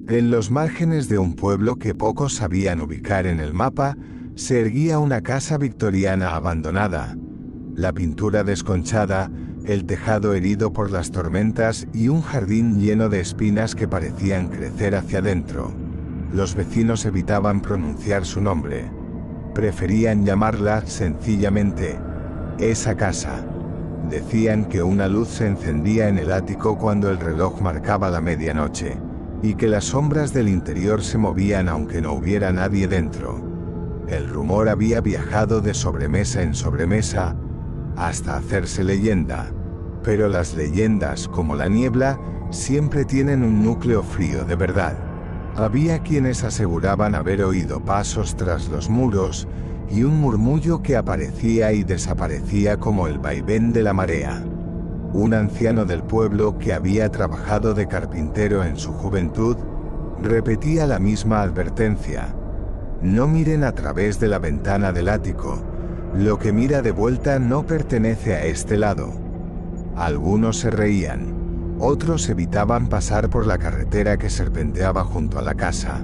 En los márgenes de un pueblo que pocos sabían ubicar en el mapa, se erguía una casa victoriana abandonada. La pintura desconchada, el tejado herido por las tormentas y un jardín lleno de espinas que parecían crecer hacia adentro. Los vecinos evitaban pronunciar su nombre. Preferían llamarla, sencillamente, esa casa. Decían que una luz se encendía en el ático cuando el reloj marcaba la medianoche, y que las sombras del interior se movían aunque no hubiera nadie dentro. El rumor había viajado de sobremesa en sobremesa, hasta hacerse leyenda, pero las leyendas, como la niebla, siempre tienen un núcleo frío de verdad. Había quienes aseguraban haber oído pasos tras los muros, y un murmullo que aparecía y desaparecía como el vaivén de la marea. Un anciano del pueblo que había trabajado de carpintero en su juventud, repetía la misma advertencia: no miren a través de la ventana del ático, lo que mira de vuelta no pertenece a este lado. Algunos se reían. Otros evitaban pasar por la carretera que serpenteaba junto a la casa.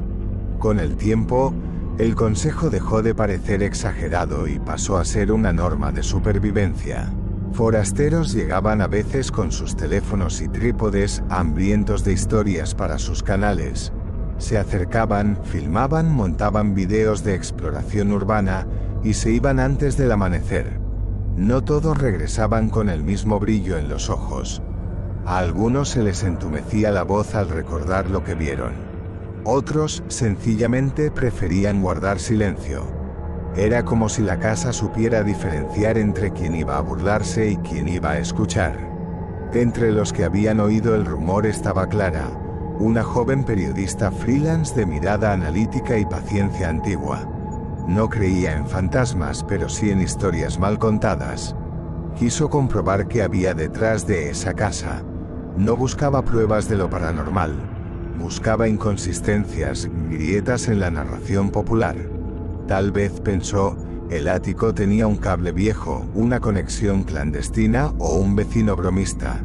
Con el tiempo, el consejo dejó de parecer exagerado y pasó a ser una norma de supervivencia. Forasteros llegaban a veces con sus teléfonos y trípodes, hambrientos de historias para sus canales. Se acercaban, filmaban, montaban videos de exploración urbana y se iban antes del amanecer. No todos regresaban con el mismo brillo en los ojos. A algunos se les entumecía la voz al recordar lo que vieron. Otros, sencillamente, preferían guardar silencio. Era como si la casa supiera diferenciar entre quien iba a burlarse y quien iba a escuchar. Entre los que habían oído el rumor estaba Clara, una joven periodista freelance de mirada analítica y paciencia antigua. No creía en fantasmas, pero sí en historias mal contadas. Quiso comprobar qué había detrás de esa casa. No buscaba pruebas de lo paranormal. Buscaba inconsistencias, grietas en la narración popular. Tal vez, pensó, el ático tenía un cable viejo, una conexión clandestina o un vecino bromista.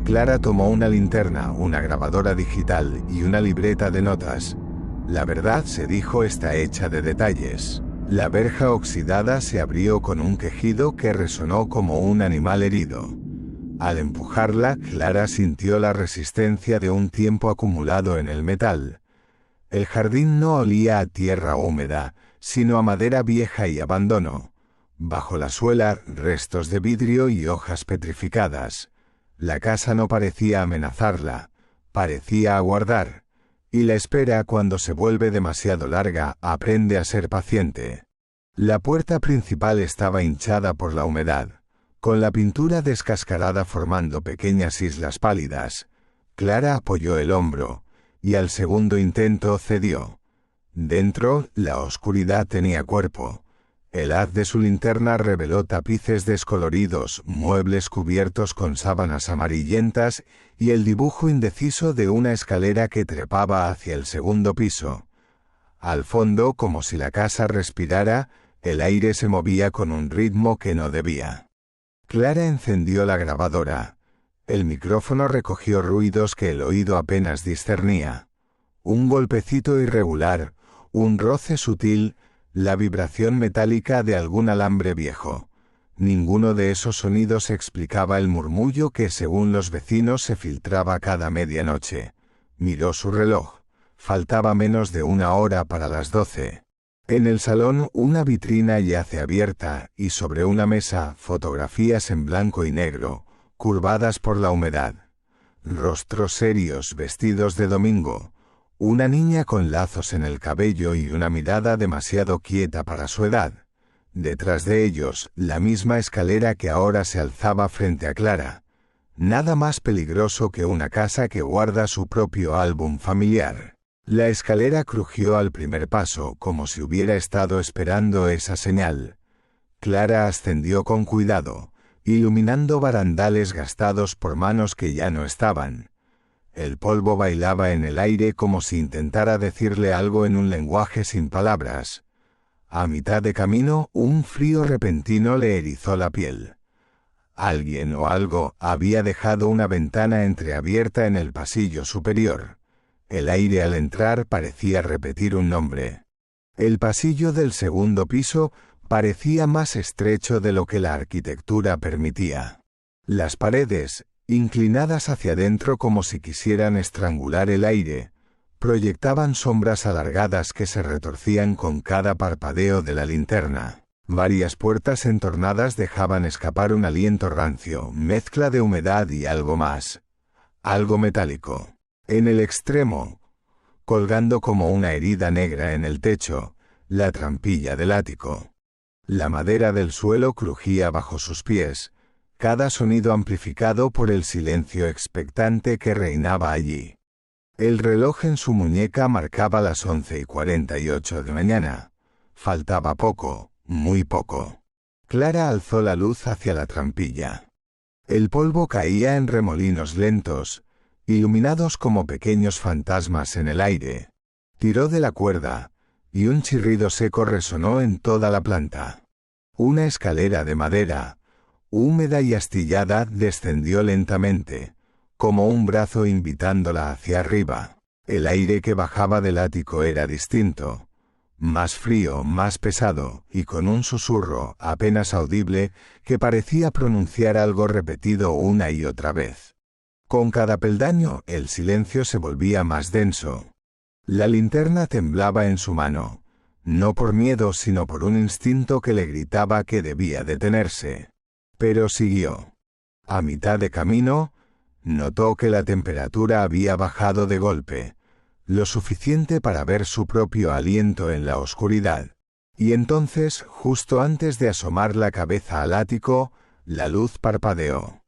Clara tomó una linterna, una grabadora digital y una libreta de notas. La verdad, se dijo, está hecha de detalles. La verja oxidada se abrió con un quejido que resonó como un animal herido. Al empujarla, Clara sintió la resistencia de un tiempo acumulado en el metal. El jardín no olía a tierra húmeda, sino a madera vieja y abandono. Bajo la suela, restos de vidrio y hojas petrificadas. La casa no parecía amenazarla, parecía aguardar. Y la espera, cuando se vuelve demasiado larga, aprende a ser paciente. La puerta principal estaba hinchada por la humedad, con la pintura descascarada formando pequeñas islas pálidas. Clara apoyó el hombro, y al segundo intento cedió. Dentro, la oscuridad tenía cuerpo. El haz de su linterna reveló tapices descoloridos, muebles cubiertos con sábanas amarillentas y el dibujo indeciso de una escalera que trepaba hacia el segundo piso. Al fondo, como si la casa respirara, el aire se movía con un ritmo que no debía. Clara encendió la grabadora. El micrófono recogió ruidos que el oído apenas discernía. Un golpecito irregular, un roce sutil, la vibración metálica de algún alambre viejo. Ninguno de esos sonidos explicaba el murmullo que, según los vecinos, se filtraba cada medianoche. Miró su reloj. Faltaba menos de una hora para las 12. En el salón, una vitrina yace abierta, y sobre una mesa, fotografías en blanco y negro, curvadas por la humedad. Rostros serios, vestidos de domingo. Una niña con lazos en el cabello y una mirada demasiado quieta para su edad. Detrás de ellos, la misma escalera que ahora se alzaba frente a Clara. Nada más peligroso que una casa que guarda su propio álbum familiar. La escalera crujió al primer paso, como si hubiera estado esperando esa señal. Clara ascendió con cuidado, iluminando barandales gastados por manos que ya no estaban. El polvo bailaba en el aire como si intentara decirle algo en un lenguaje sin palabras. A mitad de camino, un frío repentino le erizó la piel. Alguien o algo había dejado una ventana entreabierta en el pasillo superior. El aire al entrar parecía repetir un nombre. El pasillo del segundo piso parecía más estrecho de lo que la arquitectura permitía. Las paredes, inclinadas hacia adentro como si quisieran estrangular el aire, proyectaban sombras alargadas que se retorcían con cada parpadeo de la linterna. Varias puertas entornadas dejaban escapar un aliento rancio, mezcla de humedad y algo más, algo metálico. En el extremo, colgando como una herida negra en el techo, la trampilla del ático. La madera del suelo crujía bajo sus pies, cada sonido amplificado por el silencio expectante que reinaba allí. El reloj en su muñeca marcaba las 11:48 de mañana. Faltaba poco, muy poco. Clara alzó la luz hacia la trampilla. El polvo caía en remolinos lentos, iluminados como pequeños fantasmas en el aire. Tiró de la cuerda, y un chirrido seco resonó en toda la planta. Una escalera de madera, húmeda y astillada, descendió lentamente, como un brazo invitándola hacia arriba. El aire que bajaba del ático era distinto, más frío, más pesado, y con un susurro apenas audible que parecía pronunciar algo repetido una y otra vez. Con cada peldaño el silencio se volvía más denso. La linterna temblaba en su mano, no por miedo sino por un instinto que le gritaba que debía detenerse. Pero siguió. A mitad de camino, notó que la temperatura había bajado de golpe, lo suficiente para ver su propio aliento en la oscuridad. Y entonces, justo antes de asomar la cabeza al ático, la luz parpadeó.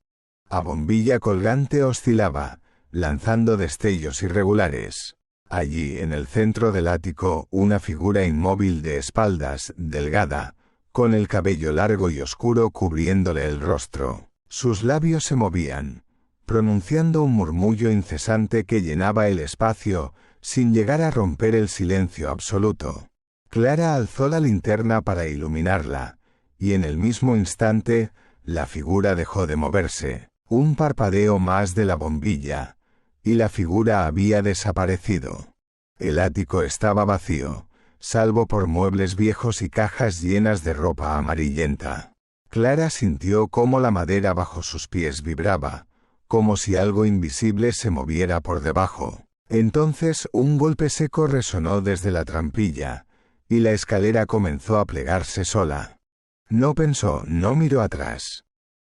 La bombilla colgante oscilaba, lanzando destellos irregulares. Allí, en el centro del ático, una figura inmóvil de espaldas, delgada, con el cabello largo y oscuro cubriéndole el rostro. Sus labios se movían, pronunciando un murmullo incesante que llenaba el espacio, sin llegar a romper el silencio absoluto. Clara alzó la linterna para iluminarla, y en el mismo instante, la figura dejó de moverse. Un parpadeo más de la bombilla, y la figura había desaparecido. El ático estaba vacío, salvo por muebles viejos y cajas llenas de ropa amarillenta. Clara sintió cómo la madera bajo sus pies vibraba, como si algo invisible se moviera por debajo. Entonces un golpe seco resonó desde la trampilla, y la escalera comenzó a plegarse sola. No pensó, no miró atrás.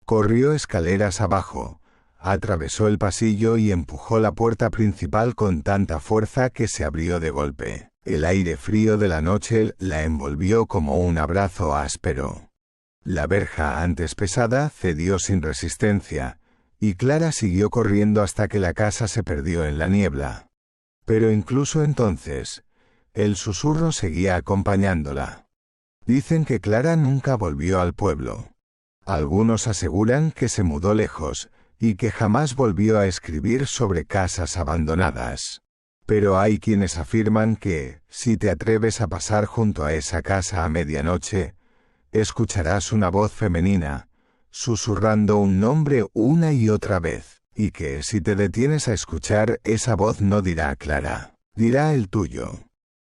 Corrió escaleras abajo, atravesó el pasillo y empujó la puerta principal con tanta fuerza que se abrió de golpe. El aire frío de la noche la envolvió como un abrazo áspero. La verja, antes pesada, cedió sin resistencia, y Clara siguió corriendo hasta que la casa se perdió en la niebla. Pero incluso entonces, el susurro seguía acompañándola. Dicen que Clara nunca volvió al pueblo. Algunos aseguran que se mudó lejos, y que jamás volvió a escribir sobre casas abandonadas. Pero hay quienes afirman que, si te atreves a pasar junto a esa casa a medianoche, escucharás una voz femenina, susurrando un nombre una y otra vez, y que si te detienes a escuchar, esa voz no dirá Clara, dirá el tuyo.